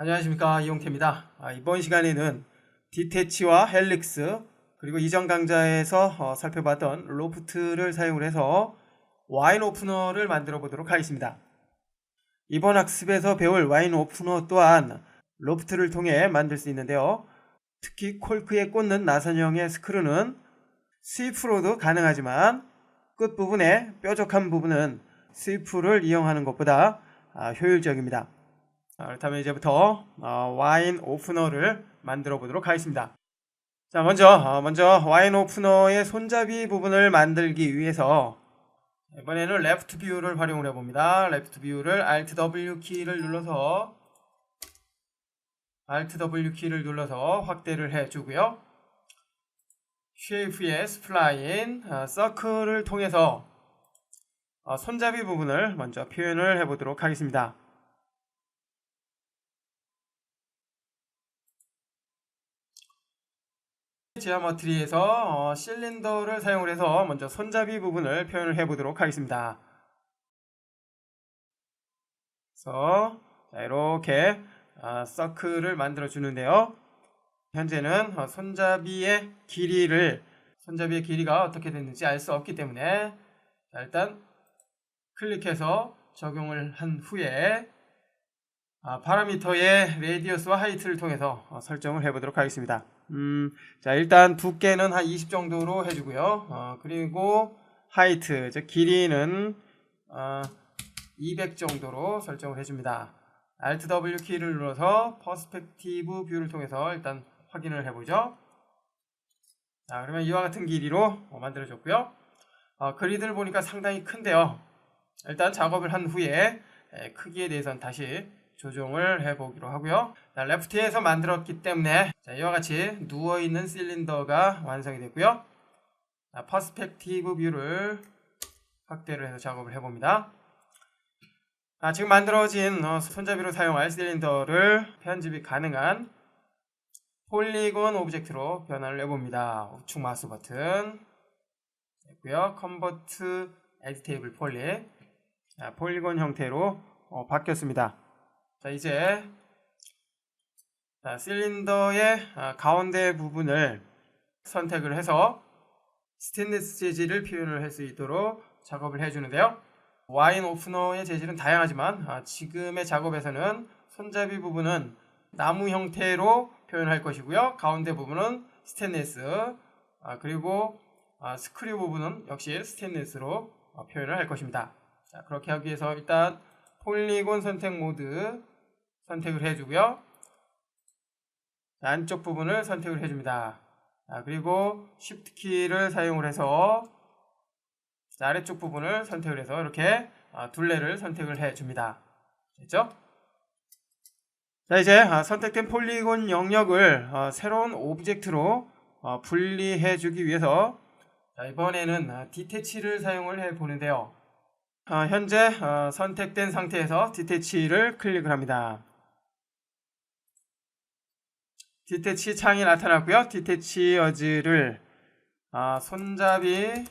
안녕하십니까, 이용태입니다. 이번 시간에는 디태치와 헬릭스 그리고 이전 강좌에서 살펴봤던 로프트를 사용을 해서 와인 오프너를 만들어 보도록 하겠습니다. 이번 학습에서 배울 와인 오프너 또한 로프트를 통해 만들 수 있는데요. 특히 콜크에 꽂는 나선형의 스크루는 스위프로도 가능하지만 끝부분에 뾰족한 부분은 스위프를 이용하는 것보다 효율적입니다. 그렇다면 이제부터 와인 오프너를 만들어 보도록 하겠습니다. 자, 먼저 와인 오프너의 손잡이 부분을 만들기 위해서 이번에는 레프트 뷰를 활용을 해봅니다. 레프트 뷰를 Alt W 키를 눌러서 확대를 해주고요. 쉐이프의 스플라인, 서클을 통해서 손잡이 부분을 먼저 표현을 해보도록 하겠습니다. 지오메트리에서 실린더를 사용을 해서 먼저 손잡이 부분을 표현을 해보도록 하겠습니다. 그래서 이렇게 서클을 만들어 주는데요. 현재는 손잡이의 길이가 어떻게 됐는지 알 수 없기 때문에 일단 클릭해서 적용을 한 후에 파라미터의 레디어스와 하이트를 통해서 설정을 해보도록 하겠습니다. 자, 일단 두께는 한 20 정도로 해주고요. 그리고 하이트, 즉 길이는 200 정도로 설정을 해줍니다. Alt W 키를 눌러서 퍼스펙티브 뷰를 통해서 일단 확인을 해보죠. 자, 그러면 이와 같은 길이로 만들어졌고요. 그리드를 보니까 상당히 큰데요. 일단 작업을 한 후에 크기에 대해서는 다시 조정을 해보기로 하고요. 자, 레프트에서 만들었기 때문에 이와 같이 누워있는 실린더가 완성이 됐고요. 퍼스펙티브 뷰를 확대를 해서 작업을 해봅니다. 지금 만들어진 손잡이로 사용할 실린더를 편집이 가능한 폴리곤 오브젝트로 변환을 해봅니다. 우측 마우스 버튼 됐고요. 컨버트 에디테이블 폴리곤 형태로 바뀌었습니다. 자, 이제 실린더의 가운데 부분을 선택을 해서 스테인리스 재질을 표현을 할 수 있도록 작업을 해주는데요. 와인 오프너의 재질은 다양하지만 지금의 작업에서는 손잡이 부분은 나무 형태로 표현할 것이고요. 가운데 부분은 스테인리스, 그리고 스크류 부분은 역시 스테인리스로 표현을 할 것입니다. 자, 그렇게 하기 위해서 일단 폴리곤 선택 모드 선택을 해주고요. 안쪽 부분을 선택을 해줍니다. 그리고 Shift 키를 사용을 해서 아래쪽 부분을 선택을 해서 이렇게 둘레를 선택을 해줍니다. 됐죠? 자, 이제 선택된 폴리곤 영역을 새로운 오브젝트로 분리해주기 위해서 이번에는 디태치를 사용을 해보는데요. 현재 선택된 상태에서 디태치를 클릭을 합니다. 디태치 창이 나타났고요. 디태치 어즈를 손잡이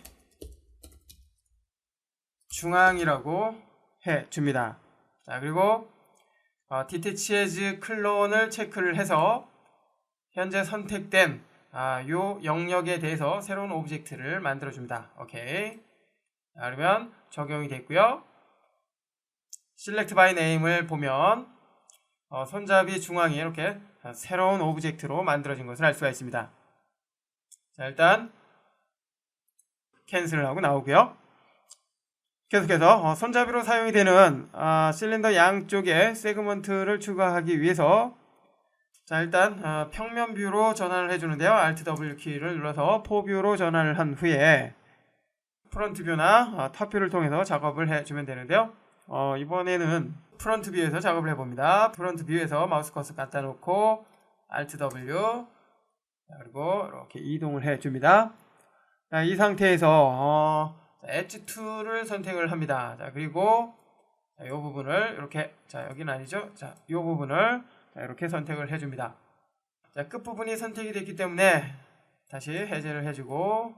중앙이라고 해줍니다. 자, 그리고 디태치 에즈 클론을 체크를 해서 현재 선택된 요 영역에 대해서 새로운 오브젝트를 만들어줍니다. 오케이. 자, 그러면 적용이 됐고요. Select by Name을 보면 손잡이 중앙에 이렇게 새로운 오브젝트로 만들어진 것을 알 수가 있습니다. 자, 일단 캔슬을 하고 나오고요. 계속해서 손잡이로 사용이 되는 실린더 양쪽에 세그먼트를 추가하기 위해서 자, 일단 평면 뷰로 전환을 해주는데요. Alt W 키를 눌러서 포뷰로 전환을 한 후에 프론트 뷰나 탑 뷰를 통해서 작업을 해주면 되는데요. 이번에는 프론트 뷰에서 작업을 해봅니다. 프론트 뷰에서 마우스 커서 갖다 놓고 Alt W 그리고 이렇게 이동을 해줍니다. 자, 이 상태에서 엣지 툴을 선택을 합니다. 자, 그리고 이 부분을 이렇게 여기는 아니죠. 자, 이 부분을 이렇게 선택을 해줍니다. 자, 끝부분이 선택이 됐기 때문에 다시 해제를 해주고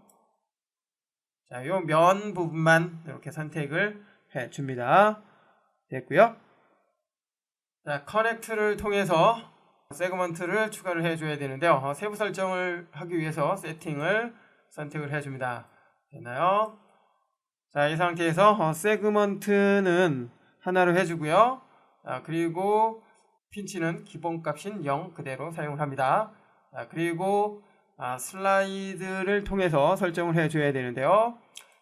자, 요 면 부분만 이렇게 선택을 해줍니다. 됐고요. 자, 커넥트를 통해서 세그먼트를 추가를 해줘야 되는데요. 세부 설정을 하기 위해서 세팅을 선택을 해줍니다. 됐나요? 자, 이 상태에서 세그먼트는 하나로 해주고요. 그리고 핀치는 기본값인 0 그대로 사용을 합니다. 그리고 슬라이드를 통해서 설정을 해줘야 되는데요.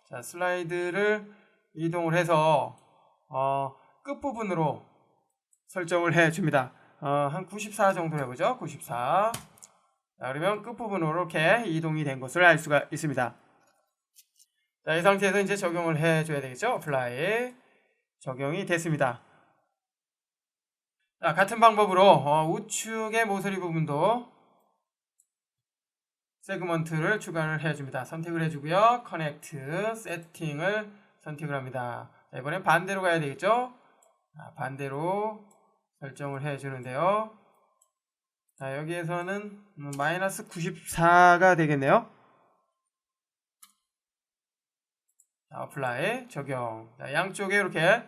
자, 슬라이드를 이동을 해서 끝부분으로 설정을 해줍니다. 한 94 정도 해보죠. 94. 자, 그러면 끝부분으로 이렇게 이동이 된 것을 알 수가 있습니다. 자, 이 상태에서 이제 적용을 해줘야 되겠죠. 어플라이. 적용이 됐습니다. 자, 같은 방법으로 우측의 모서리 부분도 세그먼트를 추가를 해줍니다. 선택을 해주고요. 커넥트, 세팅을 선택을 합니다. 자, 이번엔 반대로 가야 되겠죠. 반대로 설정을 해주는데요. 자, 여기에서는 마이너스 94가 되겠네요. 자, 어플라이, 적용. 자, 양쪽에 이렇게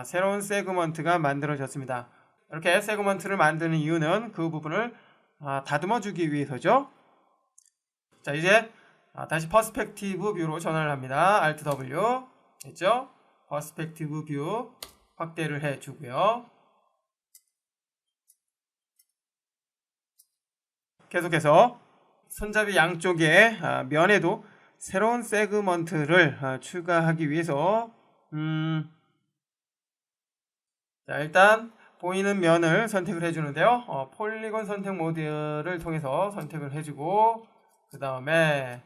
새로운 세그먼트가 만들어졌습니다. 이렇게 세그먼트를 만드는 이유는 그 부분을 다듬어 주기 위해서죠. 자, 이제 다시 퍼스펙티브 뷰로 전환을 합니다. Alt W 됐죠? 퍼스펙티브 뷰 확대를 해주고요. 계속해서 손잡이 양쪽에 면에도 새로운 세그먼트를 추가하기 위해서 자, 일단 보이는 면을 선택을 해주는데요. 폴리곤 선택 모드를 통해서 선택을 해주고 그 다음에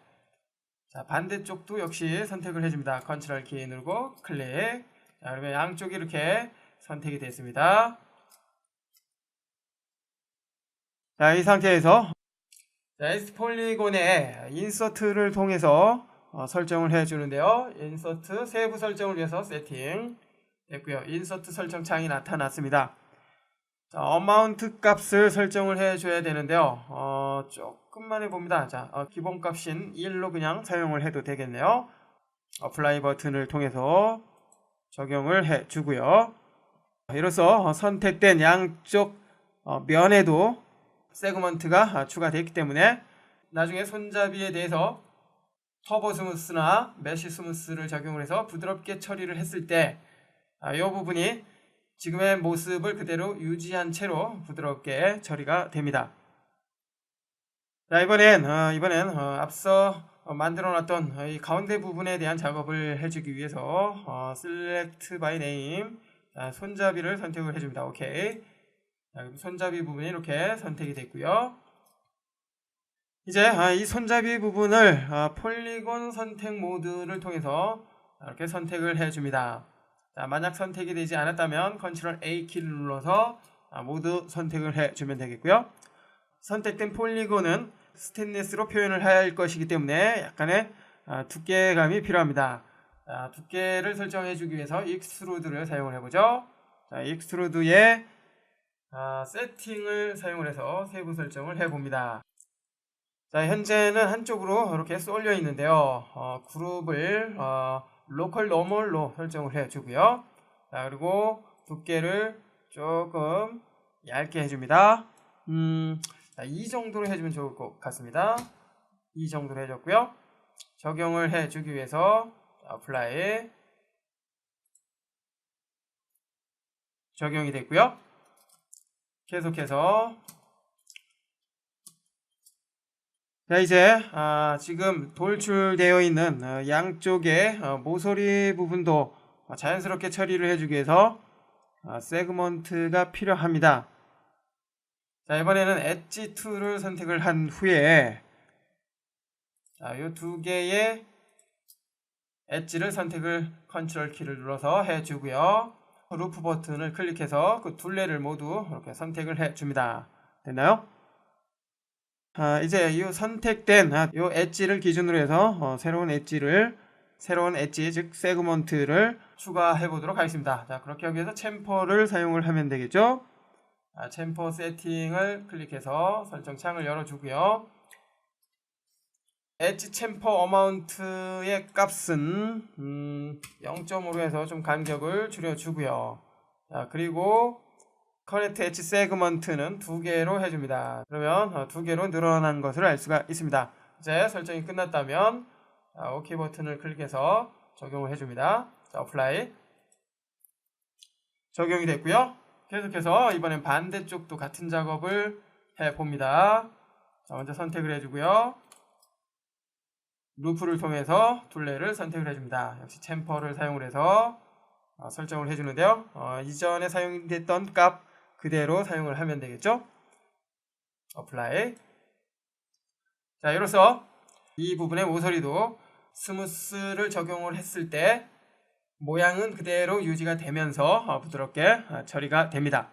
자, 반대쪽도 역시 선택을 해줍니다. 컨트롤 키 누르고 클릭. 자, 그러면 양쪽이 이렇게 선택이 됐습니다. 자, 이 상태에서 S 폴리곤의 인서트를 통해서 설정을 해주는데요. 인서트 세부 설정을 위해서 세팅 됐고요. 인서트 설정 창이 나타났습니다. 자, 어마운트 값을 설정을 해줘야 되는데요. 조금만 해봅니다. 자, 기본 값인 1로 그냥 사용을 해도 되겠네요. 어플라이 버튼을 통해서 적용을 해주고요. 이로써 선택된 양쪽 면에도 세그먼트가 추가되어 있기 때문에 나중에 손잡이에 대해서 터보 스무스나 메쉬 스무스를 적용을 해서 부드럽게 처리를 했을 때 이 부분이 지금의 모습을 그대로 유지한 채로 부드럽게 처리가 됩니다. 자, 이번엔 앞서 만들어놨던 이 가운데 부분에 대한 작업을 해주기 위해서 Select by Name 손잡이를 선택을 해줍니다. 오케이. 자, 손잡이 부분이 이렇게 선택이 됐고요. 이제 이 손잡이 부분을 폴리곤 선택 모드를 통해서 이렇게 선택을 해줍니다. 자, 만약 선택이 되지 않았다면 컨트롤 A 키를 눌러서 모두 선택을 해주면 되겠고요. 선택된 폴리곤은 스테인리스로 표현을 할 것이기 때문에 약간의 두께감이 필요합니다. 자, 두께를 설정해주기 위해서 익스트루드를 사용을 해보죠. 자, 익스트루드에 세팅을 사용을 해서 세부 설정을 해봅니다. 자, 현재는 한쪽으로 이렇게 쏠려 있는데요. 그룹을 로컬 노멀로 설정을 해주고요. 자, 그리고 두께를 조금 얇게 해줍니다. 자, 이 정도로 해주면 좋을 것 같습니다. 이 정도로 해줬고요. 적용을 해주기 위해서 어플라이 적용이 됐고요. 계속해서 자, 이제 지금 돌출되어 있는 양쪽의 모서리 부분도 자연스럽게 처리를 해주기 위해서 세그먼트가 필요합니다. 자, 이번에는 엣지 툴을 선택을 한 후에 이 두 개의 엣지를 선택을 컨트롤 키를 눌러서 해주고요. 루프 버튼을 클릭해서 그 둘레를 모두 이렇게 선택을 해줍니다. 됐나요? 이제 이 선택된 이 엣지를 기준으로 해서 새로운 엣지 즉 세그먼트를 추가해 보도록 하겠습니다. 자, 그렇게 하기 위해서 챔퍼를 사용을 하면 되겠죠. 챔퍼 세팅을 클릭해서 설정창을 열어주고요. 엣지 챔퍼 어마운트의 값은 0.5로 해서 좀 간격을 줄여주고요. 자, 그리고 커넥트 엣지 세그먼트는 2개로 해줍니다. 그러면 2개로 늘어난 것을 알 수가 있습니다. 이제 설정이 끝났다면 OK 버튼을 클릭해서 적용을 해줍니다. 자, 어플라이 적용이 됐고요. 계속해서 이번엔 반대쪽도 같은 작업을 해봅니다. 자, 먼저 선택을 해주고요. 루프를 통해서 둘레를 선택을 해줍니다. 역시 챔퍼를 사용을 해서 설정을 해주는데요. 이전에 사용됐던 값 그대로 사용을 하면 되겠죠. 어플라이. 자, 이로써 이 부분의 모서리도 스무스를 적용을 했을 때 모양은 그대로 유지가 되면서 부드럽게 처리가 됩니다.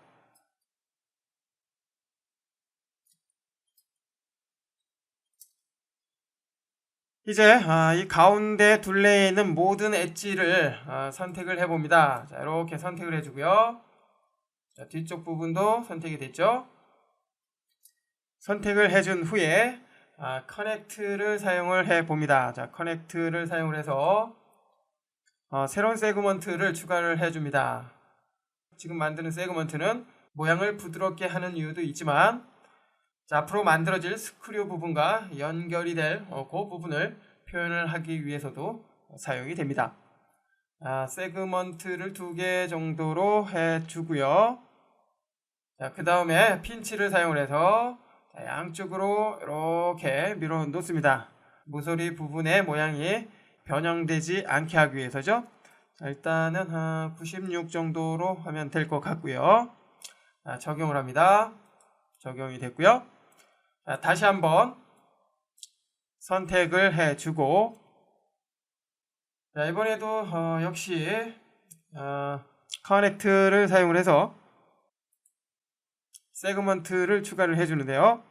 이제 이 가운데 둘레에 있는 모든 엣지를 선택을 해봅니다. 자, 이렇게 선택을 해주고요. 자, 뒤쪽 부분도 선택이 됐죠. 선택을 해준 후에 커넥트를 사용을 해봅니다. 자, 커넥트를 사용을 해서 새로운 세그먼트를 추가를 해줍니다. 지금 만드는 세그먼트는 모양을 부드럽게 하는 이유도 있지만, 자, 앞으로 만들어질 스크류 부분과 연결이 될 그 부분을 표현을 하기 위해서도 사용이 됩니다. 세그먼트를 2개 정도로 해주고요. 자, 그 다음에 핀치를 사용을 해서 양쪽으로 이렇게 밀어 놓습니다. 모서리 부분의 모양이 변형되지 않게 하기 위해서죠. 자, 일단은 96 정도로 하면 될 것 같고요. 적용을 합니다. 적용이 됐고요. 자, 다시 한번 선택을 해주고, 자, 이번에도 역시 커넥트를 사용을 해서 세그먼트를 추가를 해주는데요.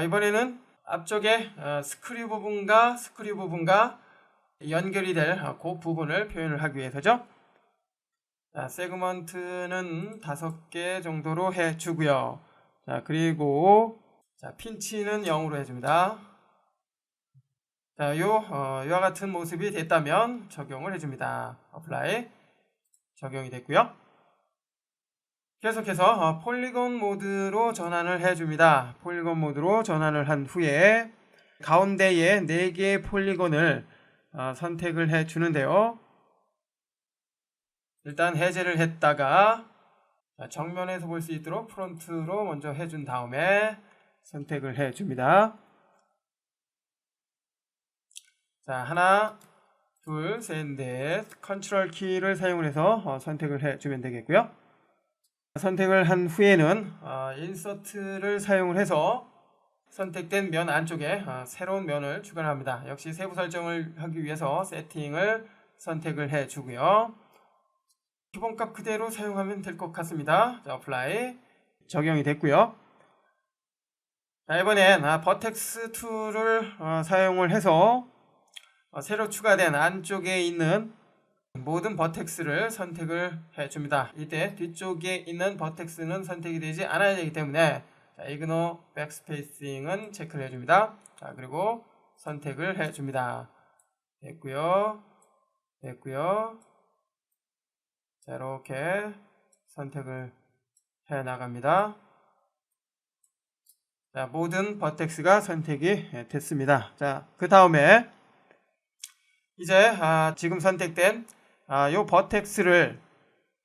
이번에는 앞쪽에 스크류 부분과 연결이 될 그 부분을 표현을 하기 위해서죠. 자, 세그먼트는 5개 정도로 해주고요. 자, 그리고 핀치는 0으로 해줍니다. 자, 이와 같은 모습이 됐다면 적용을 해줍니다. 어플라이 적용이 됐고요. 계속해서 폴리곤 모드로 전환을 해줍니다. 폴리곤 모드로 전환을 한 후에 가운데에 4개의 폴리곤을 선택을 해주는데요. 일단 해제를 했다가 정면에서 볼 수 있도록 프론트로 먼저 해준 다음에 선택을 해줍니다. 자, 하나, 둘, 셋, 넷 컨트롤 키를 사용을 해서 선택을 해주면 되겠고요. 선택을 한 후에는 인서트를 사용을 해서 선택된 면 안쪽에 새로운 면을 추가합니다. 역시 세부 설정을 하기 위해서 세팅을 선택을 해주고요. 기본값 그대로 사용하면 될 것 같습니다. 자, 어플라이 적용이 됐고요. 자, 이번엔 버텍스 툴을 사용을 해서 새로 추가된 안쪽에 있는 모든 버텍스를 선택을 해줍니다. 이때 뒤쪽에 있는 버텍스는 선택이 되지 않아야 되기 때문에 이그노 백스페이싱은 체크를 해줍니다. 자, 그리고 선택을 해줍니다. 됐고요. 자, 이렇게 선택을 해 나갑니다. 자, 모든 버텍스가 선택이 됐습니다. 자, 그 다음에 이제 지금 선택된 요 버텍스를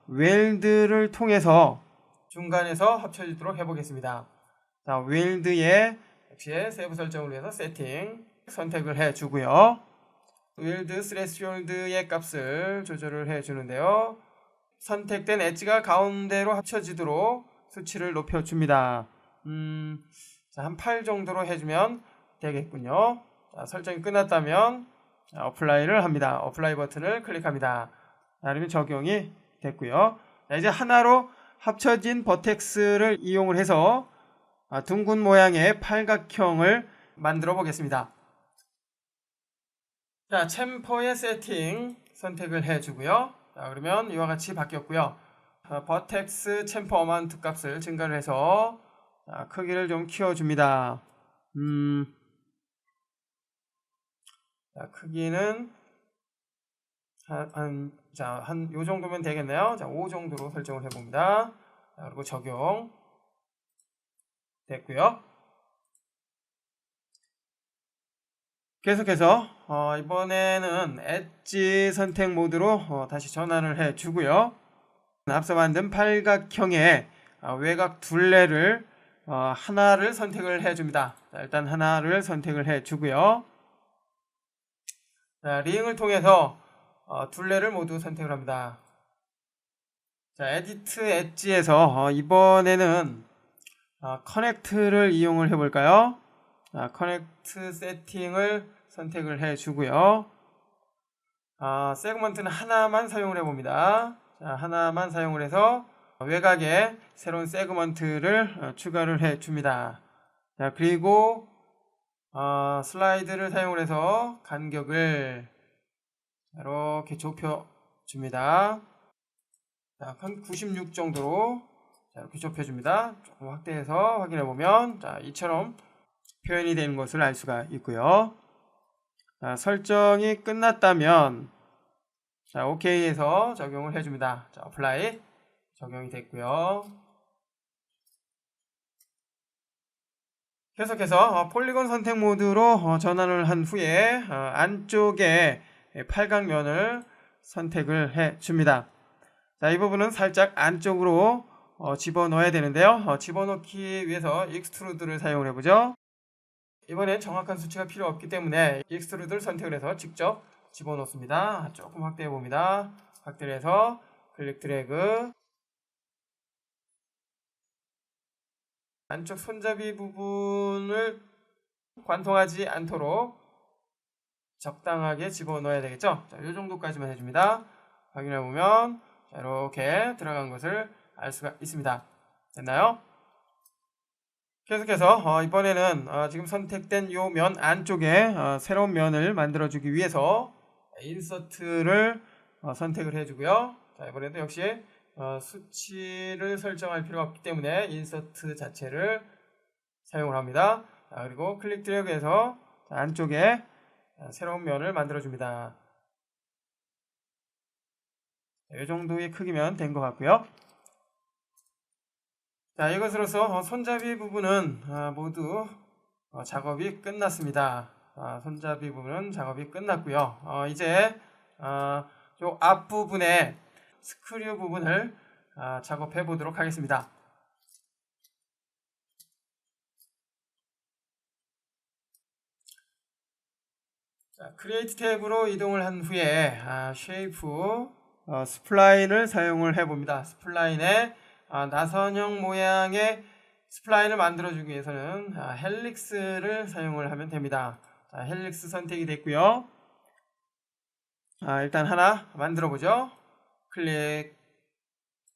웰드를 통해서 중간에서 합쳐지도록 해보겠습니다. 자, 웰드에 역시 세부 설정을 위해서 세팅 선택을 해주고요. 웰드 스레시홀드의 값을 조절을 해주는데요. 선택된 엣지가 가운데로 합쳐지도록 수치를 높여줍니다. 자, 한 8 정도로 해주면 되겠군요. 자, 설정이 끝났다면 어플라이를 합니다. 어플라이 버튼을 클릭합니다. 그러면 적용이 됐고요. 자, 이제 하나로 합쳐진 버텍스를 이용을 해서 둥근 모양의 팔각형을 만들어 보겠습니다. 자, 챔퍼의 세팅 선택을 해주고요. 자, 그러면 이와 같이 바뀌었고요. 버텍스 챔퍼 어마운트 값을 증가를 해서 크기를 좀 키워줍니다. 자, 크기는 한 요 정도면 되겠네요. 자, 5 정도로 설정을 해봅니다. 자, 그리고 적용 됐고요. 계속해서 이번에는 엣지 선택 모드로 다시 전환을 해 주고요. 앞서 만든 팔각형의 외곽 둘레를 하나를 선택을 해 줍니다. 일단 하나를 선택을 해 주고요. 자, 링을 통해서 둘레를 모두 선택을 합니다. 자, 에디트 엣지에서 이번에는 커넥트를 이용을 해 볼까요? 커넥트 세팅을 선택을 해 주고요. 세그먼트는 하나만 사용을 해 봅니다. 자, 하나만 사용을 해서 외곽에 새로운 세그먼트를 추가를 해 줍니다. 자, 그리고 슬라이드를 사용을 해서 간격을 이렇게 좁혀 줍니다. 자, 한 96 정도로 이렇게 좁혀 줍니다. 조금 확대해서 확인해 보면 자, 이처럼 표현이 되는 것을 알 수가 있고요. 자, 설정이 끝났다면 자, OK에서 적용을 해줍니다. 자, 어플라이 적용이 됐고요. 계속해서 폴리곤 선택 모드로 전환을 한 후에 안쪽에 팔각면을 선택을 해줍니다. 자, 이 부분은 살짝 안쪽으로 집어넣어야 되는데요. 집어넣기 위해서 익스트루드를 사용을 해보죠. 이번엔 정확한 수치가 필요 없기 때문에 익스트루드를 선택을 해서 직접 집어넣습니다. 조금 확대해 봅니다. 확대를 해서 클릭 드래그, 안쪽 손잡이 부분을 관통하지 않도록 적당하게 집어넣어야 되겠죠. 자, 이 정도까지만 해줍니다. 확인해 보면 자, 이렇게 들어간 것을 알 수가 있습니다. 됐나요? 계속해서 이번에는 지금 선택된 이 면 안쪽에 새로운 면을 만들어주기 위해서 인서트를 선택을 해주고요. 자, 이번에도 역시 수치를 설정할 필요가 없기 때문에 인서트 자체를 사용을 합니다. 자, 그리고 클릭 드래그해서 안쪽에 새로운 면을 만들어줍니다. 이 정도의 크기면 된 것 같고요. 자, 이것으로서 손잡이 부분은 모두 작업이 끝났습니다. 손잡이 부분은 작업이 끝났고요. 이제 요 앞부분에 스크류 부분을 작업해 보도록 하겠습니다. 자, 크리에이트 탭으로 이동을 한 후에 쉐이프 스플라인을 사용을 해 봅니다. 스플라인에 나선형 모양의 스플라인을 만들어주기 위해서는 헬릭스를 사용을 하면 됩니다. 자, 헬릭스 선택이 됐고요. 일단 하나 만들어 보죠. 클릭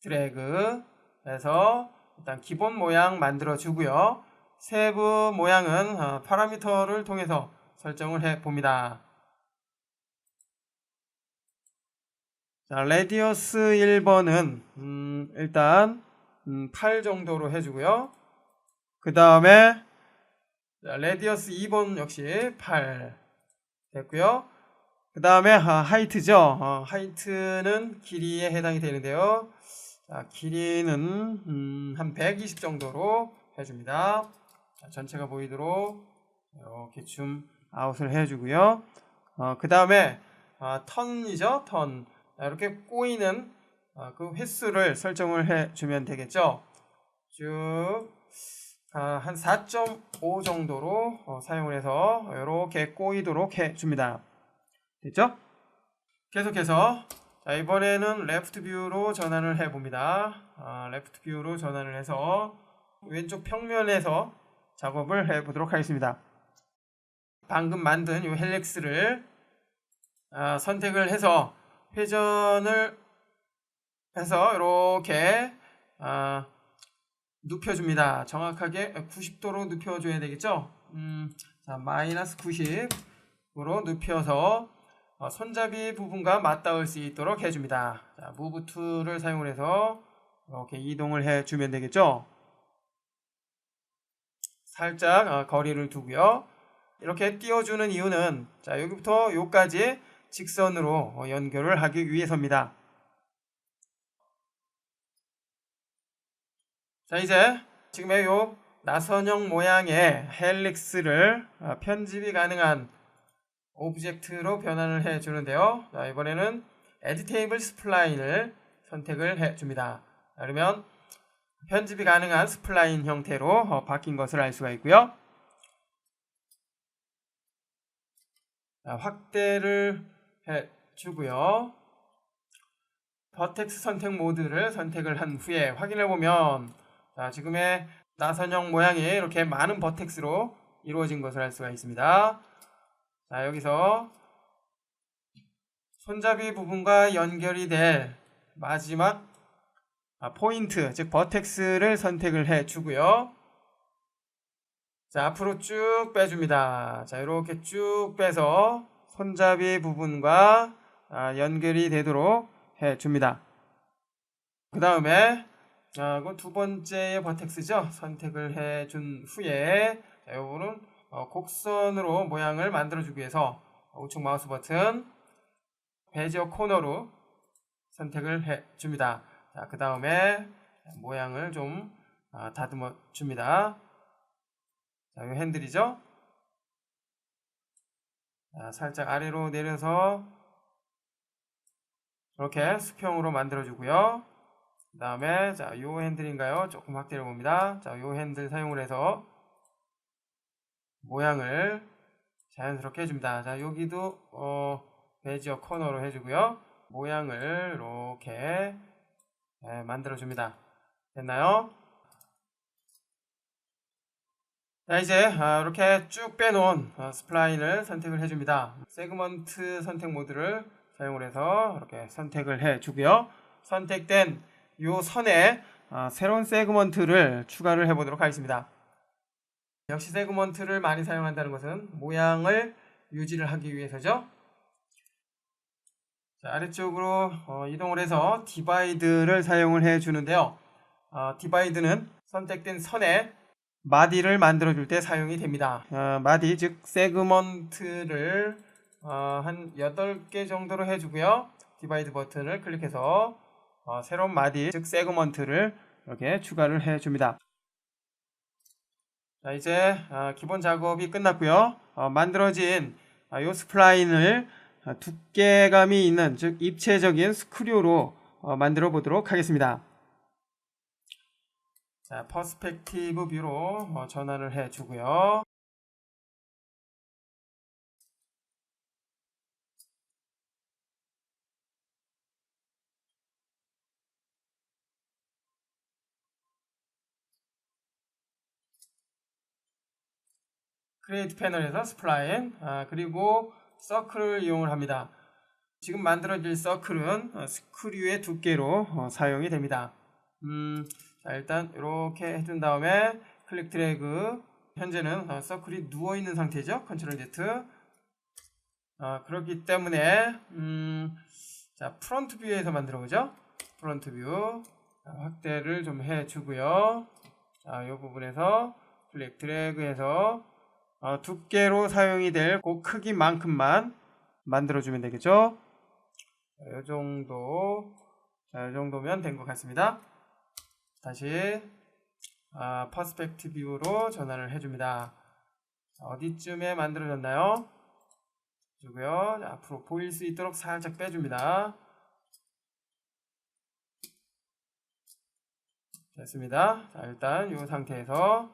드래그 해서 일단 기본 모양 만들어 주고요. 세부 모양은 파라미터를 통해서 설정을 해 봅니다. 자, 레디어스 1번은 일단 8 정도로 해주고요. 그 다음에 레디어스 2번 역시 8 됐고요. 그 다음에 하이트죠. 하이트는 길이에 해당이 되는데요. 자, 길이는 한 120 정도로 해줍니다. 자, 전체가 보이도록 이렇게 줌 아웃을 해주고요. 그 다음에 턴이죠. 턴. 이렇게 꼬이는 그 횟수를 설정을 해주면 되겠죠. 쭉 한 4.5 정도로 사용을 해서 이렇게 꼬이도록 해줍니다. 됐죠? 계속해서 자, 이번에는 레프트 뷰로 전환을 해봅니다. 레프트 뷰로 전환을 해서 왼쪽 평면에서 작업을 해보도록 하겠습니다. 방금 만든 이 헬릭스를 선택을 해서 회전을 해서 이렇게 눕혀줍니다. 정확하게 90도로 눕혀줘야 되겠죠. 자, 마이너스 90으로 눕혀서 손잡이 부분과 맞닿을 수 있도록 해줍니다. 자, 무브 툴을 사용을 해서 이렇게 이동을 해주면 되겠죠. 살짝 거리를 두고요. 이렇게 띄워주는 이유는 자, 여기부터 여기까지 직선으로 연결을 하기 위해서입니다. 자, 이제 지금의 요 나선형 모양의 헬릭스를 편집이 가능한 오브젝트로 변환을 해 주는데요. 자, 이번에는 에디테이블 스플라인을 선택을 해 줍니다. 그러면 편집이 가능한 스플라인 형태로 바뀐 것을 알 수가 있고요. 자, 확대를 해 주고요. 버텍스 선택 모드를 선택을 한 후에 확인해 보면, 자, 지금의 나선형 모양이 이렇게 많은 버텍스로 이루어진 것을 알 수가 있습니다. 자, 여기서 손잡이 부분과 연결이 될 마지막 포인트, 즉 버텍스를 선택을 해 주고요. 자, 앞으로 쭉 빼줍니다. 자, 이렇게 쭉 빼서 손잡이 부분과 연결이 되도록 해 줍니다. 그 다음에 그 두 번째의 버텍스죠. 선택을 해 준 후에, 자, 요거는 곡선으로 모양을 만들어 주기 위해서 우측 마우스 버튼 베지어 코너로 선택을 해 줍니다. 자, 그 다음에 모양을 좀 다듬어 줍니다. 자, 이 핸들이죠. 자, 살짝 아래로 내려서 이렇게 수평으로 만들어 주고요. 그 다음에 자, 요 핸들인가요? 조금 확대해 봅니다. 자, 요 핸들 사용을 해서 모양을 자연스럽게 해줍니다. 자, 여기도 베지어 코너로 해주고요. 모양을 이렇게 만들어 줍니다. 됐나요? 자, 이제 이렇게 쭉 빼놓은 스플라인을 선택을 해줍니다. 세그먼트 선택 모드를 사용을 해서 이렇게 선택을 해주고요. 선택된 이 선에 새로운 세그먼트를 추가를 해보도록 하겠습니다. 역시 세그먼트를 많이 사용한다는 것은 모양을 유지를 하기 위해서죠. 자, 아래쪽으로 이동을 해서 디바이드를 사용을 해주는데요. 디바이드는 선택된 선에 마디를 만들어 줄 때 사용이 됩니다. 마디, 즉 세그먼트를 한 8개 정도로 해주고요. 디바이드 버튼을 클릭해서 새로운 마디, 즉 세그먼트를 이렇게 추가를 해줍니다. 자, 이제 기본 작업이 끝났고요. 만들어진 이 스플라인을 두께감이 있는, 즉 입체적인 스크류로 만들어 보도록 하겠습니다. 자, 퍼스펙티브 뷰로 전환을 해 주고요. 크리에이트 패널에서 스플라인, 그리고 서클을 이용을 합니다. 지금 만들어질 서클은 스크류의 두께로 사용이 됩니다. 자, 일단 이렇게 해준 다음에 클릭 드래그. 현재는 서클이 누워있는 상태죠. 컨트롤 Z. 그렇기 때문에 자, 프론트 뷰에서 만들어 보죠. 프론트 뷰 확대를 좀 해주고요. 자, 이 부분에서 클릭 드래그해서 두께로 사용이 될 그 크기만큼만 만들어주면 되겠죠. 이 정도, 자, 이 정도면 된 것 같습니다. 다시 퍼스펙티브 뷰로 전환을 해줍니다. 어디쯤에 만들어졌나요? 주고요. 앞으로 보일 수 있도록 살짝 빼줍니다. 됐습니다. 자, 일단 이 상태에서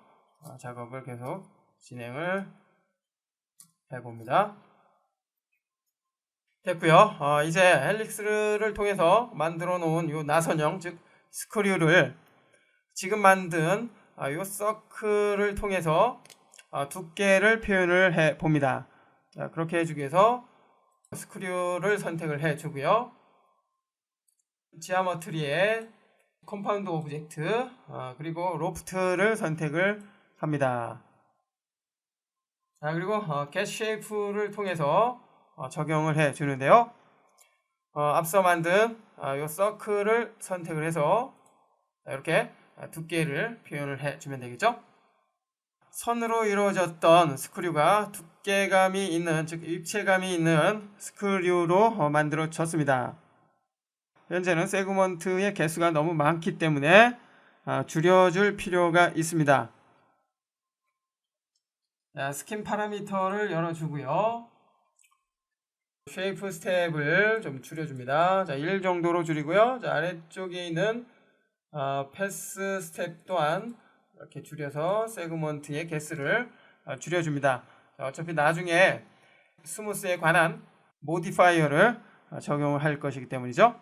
작업을 계속 진행을 해봅니다. 됐고요. 이제 헬릭스를 통해서 만들어 놓은 이 나선형, 즉 스크류를 지금 만든 이 서클을 통해서 두께를 표현을 해 봅니다. 자, 그렇게 해주기 위해서 스크류를 선택을 해 주고요. 지오메트리에 컴파운드 오브젝트, 그리고 로프트를 선택을 합니다. 자, 그리고 get shape를 통해서 적용을 해 주는데요. 앞서 만든 이 서클을 선택을 해서 이렇게 두께를 표현을 해 주면 되겠죠. 선으로 이루어졌던 스크류가 두께감이 있는, 즉 입체감이 있는 스크류로 만들어졌습니다. 현재는 세그먼트의 개수가 너무 많기 때문에 줄여줄 필요가 있습니다. 자, 스킨 파라미터를 열어주고요. 쉐이프 스텝을 좀 줄여줍니다. 자, 1 정도로 줄이고요. 자, 아래쪽에 있는 패스 스텝 또한 이렇게 줄여서 세그먼트의 개수를 줄여줍니다. 자, 어차피 나중에 스무스에 관한 모디파이어를 적용을 할 것이기 때문이죠.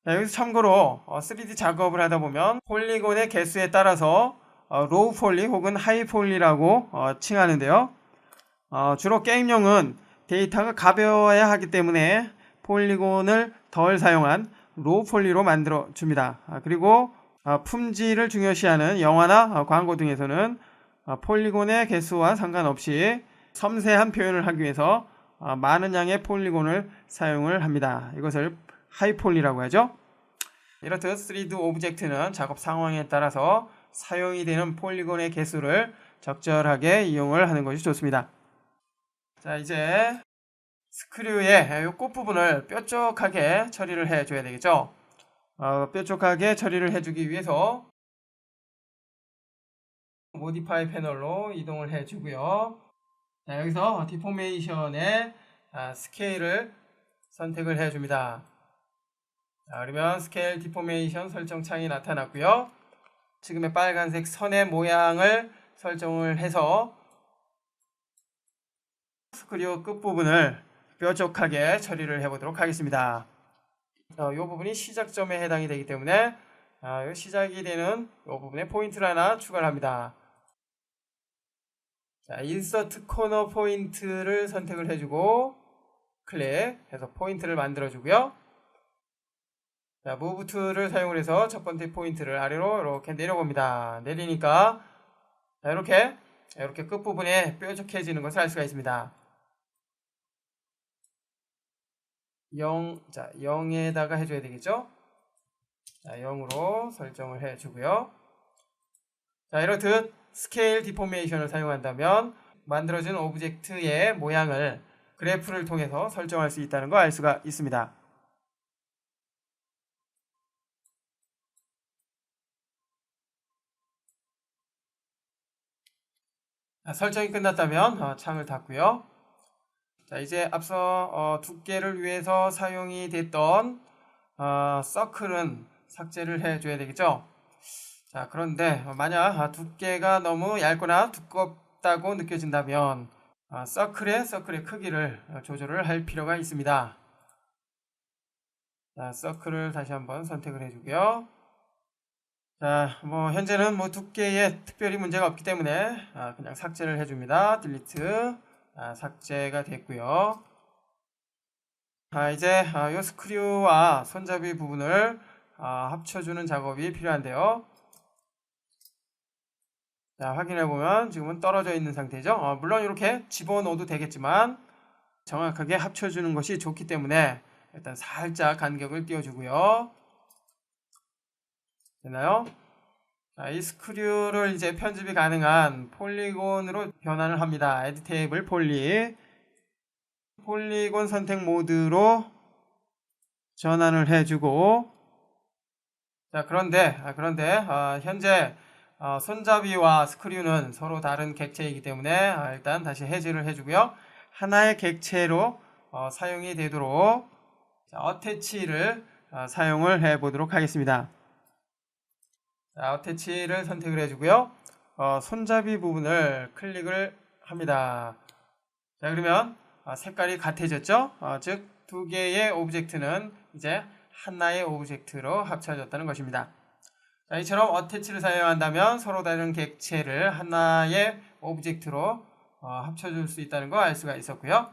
자, 여기서 참고로 3D 작업을 하다 보면 폴리곤의 개수에 따라서 로우 폴리 혹은 하이 폴리라고 칭하는데요. 주로 게임용은 데이터가 가벼워야 하기 때문에 폴리곤을 덜 사용한 로우 폴리로 만들어 줍니다. 그리고 품질을 중요시하는 영화나 광고 등에서는 폴리곤의 개수와 상관없이 섬세한 표현을 하기 위해서 많은 양의 폴리곤을 사용을 합니다. 이것을 하이폴리라고 하죠. 이렇듯 3D 오브젝트는 작업 상황에 따라서 사용이 되는 폴리곤의 개수를 적절하게 이용을 하는 것이 좋습니다. 자, 이제 스크류의 이 끝부분을 뾰족하게 처리를 해줘야 되겠죠. 뾰족하게 처리를 해주기 위해서 모디파이 패널로 이동을 해주고요. 자, 여기서 디포메이션의 스케일을 선택을 해줍니다. 자, 그러면 스케일 디포메이션 설정 창이 나타났고요. 지금의 빨간색 선의 모양을 설정을 해서 스크류 끝부분을 뾰족하게 처리를 해보도록 하겠습니다. 이 부분이 시작점에 해당이 되기 때문에 시작이 되는 이 부분에 포인트를 하나 추가를 합니다. 자, 인서트 코너 포인트를 선택을 해주고 클릭해서 포인트를 만들어주고요. 자, 무브 툴을 사용을 해서 첫 번째 포인트를 아래로 이렇게 내려봅니다. 내리니까 이렇게 끝부분에 뾰족해지는 것을 알 수가 있습니다. 0에다가 해줘야 되겠죠? 자, 0으로 설정을 해주고요. 자, 이렇듯 스케일 디포메이션을 사용한다면 만들어진 오브젝트의 모양을 그래프를 통해서 설정할 수 있다는 거 알 수가 있습니다. 자, 설정이 끝났다면 창을 닫고요. 자, 이제 앞서 두께를 위해서 사용이 됐던 서클은 삭제를 해줘야 되겠죠. 자, 그런데 만약 두께가 너무 얇거나 두껍다고 느껴진다면 서클의 크기를 조절을 할 필요가 있습니다. 자, 서클을 다시 한번 선택을 해주고요. 자, 현재는 두께에 특별히 문제가 없기 때문에 그냥 삭제를 해줍니다. 딜리트. 삭제가 됐고요. 이제 이 스크류와 손잡이 부분을 합쳐주는 작업이 필요한데요. 자, 확인해보면 지금은 떨어져 있는 상태죠. 물론 이렇게 집어넣어도 되겠지만 정확하게 합쳐주는 것이 좋기 때문에 일단 살짝 간격을 띄워주고요. 되나요? 자, 이 스크류를 이제 편집이 가능한 폴리곤으로 변환을 합니다. Add Table 폴리곤 선택 모드로 전환을 해주고, 자, 그런데 현재 손잡이와 스크류는 서로 다른 객체이기 때문에 일단 다시 해제를 해주고요. 하나의 객체로 사용이 되도록 어태치를 사용을 해보도록 하겠습니다. 자, 어태치를 선택을 해주고요. 손잡이 부분을 클릭을 합니다. 자, 그러면 색깔이 같아졌죠? 즉 두 개의 오브젝트는 이제 하나의 오브젝트로 합쳐졌다는 것입니다. 자, 이처럼 어태치를 사용한다면 서로 다른 객체를 하나의 오브젝트로 합쳐줄 수 있다는 거 알 수가 있었고요.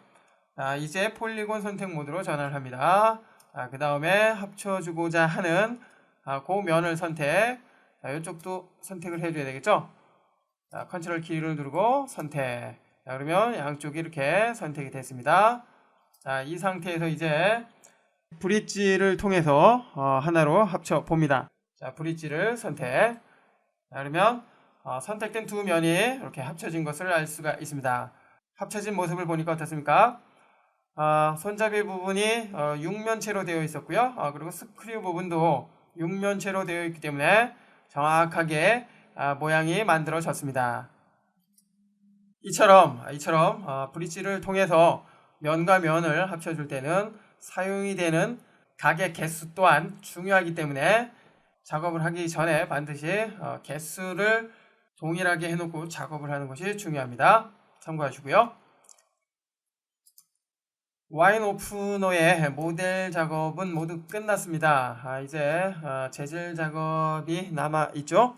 자, 이제 폴리곤 선택 모드로 전환을 합니다. 그 다음에 합쳐주고자 하는 그 면을 선택. 자, 이쪽도 선택을 해줘야 되겠죠? 자, 컨트롤 키를 누르고 선택. 자, 그러면 양쪽이 이렇게 선택이 됐습니다. 자, 이 상태에서 이제 브릿지를 통해서 하나로 합쳐 봅니다. 자, 브릿지를 선택. 자, 그러면 선택된 두 면이 이렇게 합쳐진 것을 알 수가 있습니다. 합쳐진 모습을 보니까 어떻습니까? 손잡이 부분이 6면체로 되어 있었고요. 그리고 스크류 부분도 6면체로 되어 있기 때문에 정확하게 모양이 만들어졌습니다. 이처럼 브릿지를 통해서 면과 면을 합쳐줄 때는 사용이 되는 각의 개수 또한 중요하기 때문에 작업을 하기 전에 반드시 개수를 동일하게 해놓고 작업을 하는 것이 중요합니다. 참고하시고요. 와인 오프너의 모델 작업은 모두 끝났습니다. 이제 재질 작업이 남아있죠.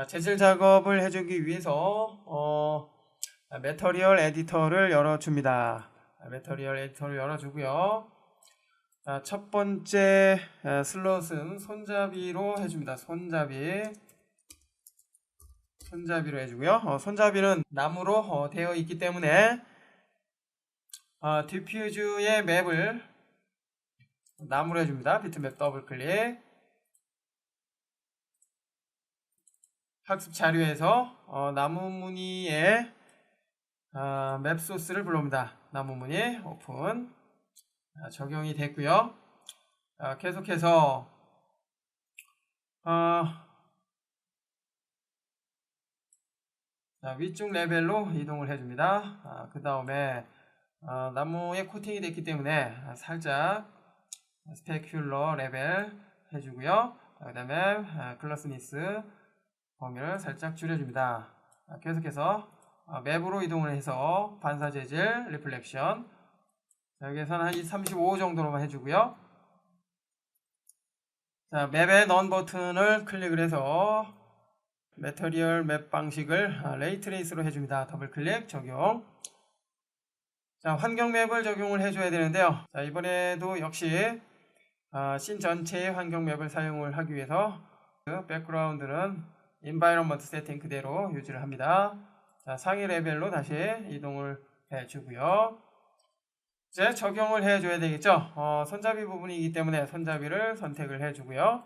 재질 작업을 해주기 위해서 매터리얼 에디터를 열어줍니다. 매터리얼 에디터를 열어주고요. 첫 번째 슬롯은 손잡이로 해줍니다. 손잡이로 해주고요. 손잡이는 나무로 되어 있기 때문에 디퓨즈의 맵을 나무로 해줍니다. 비트맵 더블 클릭. 학습 자료에서 나무 무늬의 맵 소스를 불러옵니다. 나무 무늬 오픈. 적용이 됐고요. 계속해서 위쪽 레벨로 이동을 해줍니다. 그 다음에 나무에 코팅이 됐기 때문에 살짝 스페큘러 레벨 해주고요. 그 다음에 글러스니스 범위를 살짝 줄여줍니다. 계속해서 맵으로 이동을 해서 반사 재질, 리플렉션 여기에서는 한 35 정도로만 해주고요. 자, 맵의 넌 버튼을 클릭을 해서 매터리얼 맵 방식을 레이트레이스로 해줍니다. 더블 클릭 적용. 자, 환경 맵을 적용을 해줘야 되는데요. 자, 이번에도 역시 씬 전체의 환경 맵을 사용을 하기 위해서 그 백그라운드는 environment 세팅 그대로 유지를 합니다. 자, 상위 레벨로 다시 이동을 해주고요. 이제 적용을 해줘야 되겠죠. 손잡이 부분이기 때문에 손잡이를 선택을 해주고요.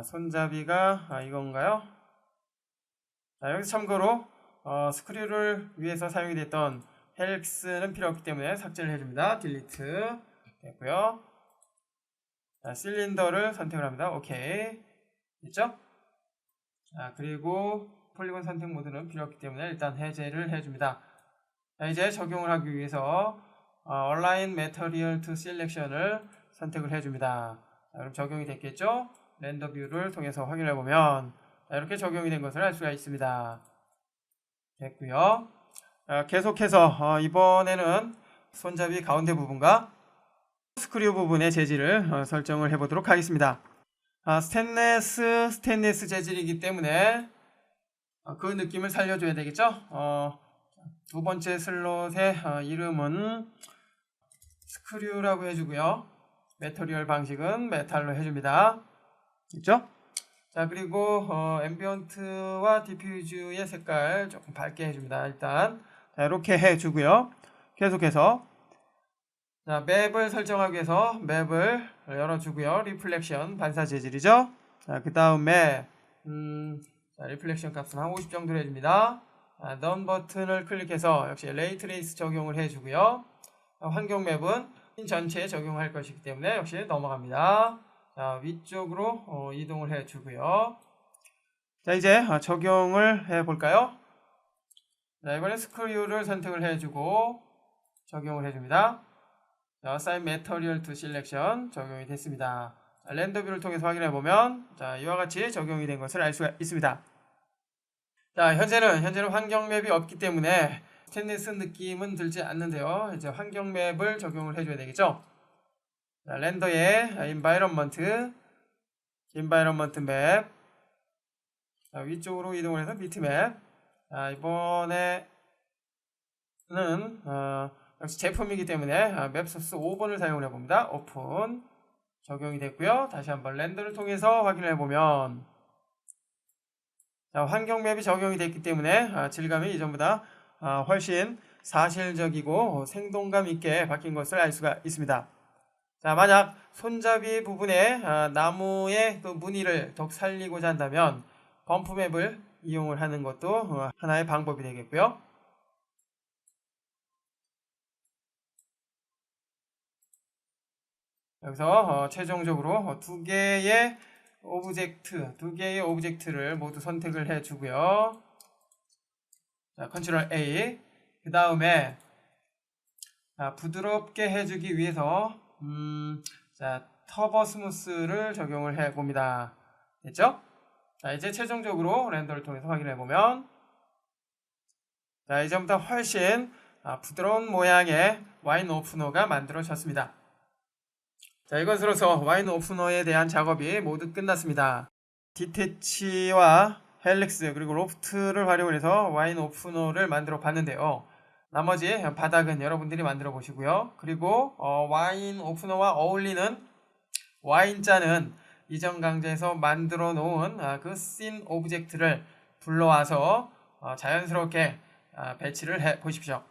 손잡이가 이건가요? 자, 여기서 참고로 스크류를 위해서 사용이 됐던 헬릭스는 필요 없기 때문에 삭제를 해줍니다. 딜리트 됐고요. 자, 실린더를 선택을 합니다. 오케이 됐죠? 자, 그리고 폴리곤 선택 모드는 필요 없기 때문에 일단 해제를 해줍니다. 자, 이제 적용을 하기 위해서 Align Material to Selection을 선택을 해줍니다. 자, 그럼 적용이 됐겠죠? 렌더 뷰를 통해서 확인해 보면 이렇게 적용이 된 것을 알 수가 있습니다. 됐고요. 계속해서 이번에는 손잡이 가운데 부분과 스크류 부분의 재질을 설정을 해보도록 하겠습니다. 스테인리스 재질이기 때문에 그 느낌을 살려줘야 되겠죠. 두 번째 슬롯의 이름은 스크류라고 해주고요. 매터리얼 방식은 메탈로 해줍니다. 있죠? 자, 그리고 앰비언트와 디퓨즈의 색깔 조금 밝게 해줍니다. 일단 자, 이렇게 해주고요. 계속해서 자, 맵을 설정하기 위해서 맵을 열어주고요. 리플렉션 반사 재질이죠. 자, 그 다음에 리플렉션 값은 한 50 정도로 해줍니다. 넌 버튼을 클릭해서 역시 레이트레이스 적용을 해주고요. 환경 맵은 전체에 적용할 것이기 때문에 역시 넘어갑니다. 자, 위쪽으로 이동을 해주고요. 자, 이제 적용을 해볼까요? 자, 이번에 스크류를 선택을 해주고 적용을 해줍니다. 자, Assign Material to Selection 적용이 됐습니다. 자, 렌더 뷰를 통해서 확인해보면 자, 이와 같이 적용이 된 것을 알 수가 있습니다. 자, 현재는 환경 맵이 없기 때문에 스테인리스 느낌은 들지 않는데요. 이제 환경 맵을 적용을 해줘야 되겠죠. 자, 렌더에 environment 맵 자, 위쪽으로 이동을 해서 비트맵. 자, 이번에는 역시 제품이기 때문에 맵 소스 5번을 사용을 해봅니다. 오픈 적용이 됐고요. 다시 한번 렌더를 통해서 확인을 해보면 자, 환경 맵이 적용이 됐기 때문에 질감이 이전보다 훨씬 사실적이고 생동감 있게 바뀐 것을 알 수가 있습니다. 자, 만약 손잡이 부분에 나무의 그 무늬를 더욱 살리고자 한다면 범프 맵을 이용을 하는 것도 하나의 방법이 되겠고요. 여기서 최종적으로 두 개의 오브젝트, 두 개의 오브젝트를 모두 선택을 해주고요. 자, 컨트롤 A. 그 다음에 부드럽게 해주기 위해서 자, 터보 스무스를 적용을 해봅니다. 됐죠? 자, 이제 최종적으로 렌더를 통해서 확인해보면 자, 이제부터 훨씬 부드러운 모양의 와인 오프너가 만들어졌습니다. 자, 이것으로서 와인 오프너에 대한 작업이 모두 끝났습니다. 디태치와 헬릭스 그리고 로프트를 활용해서 와인 오프너를 만들어 봤는데요. 나머지 바닥은 여러분들이 만들어 보시고요. 그리고 와인 오프너와 어울리는 와인잔은 이전 강좌에서 만들어 놓은 그 씬 오브젝트를 불러와서 자연스럽게 배치를 해 보십시오.